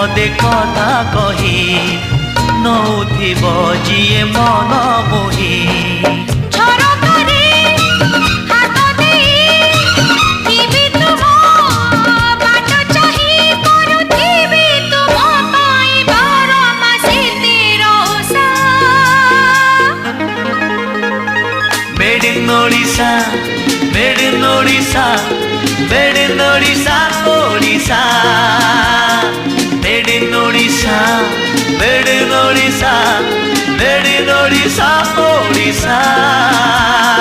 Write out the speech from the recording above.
पदे कथा कही नौथिब जिए मन मोही Odisha, made in Odisha, made in Odisha, Odisha, made in Odisha, made in Odisha, made in Odisha, Odisha.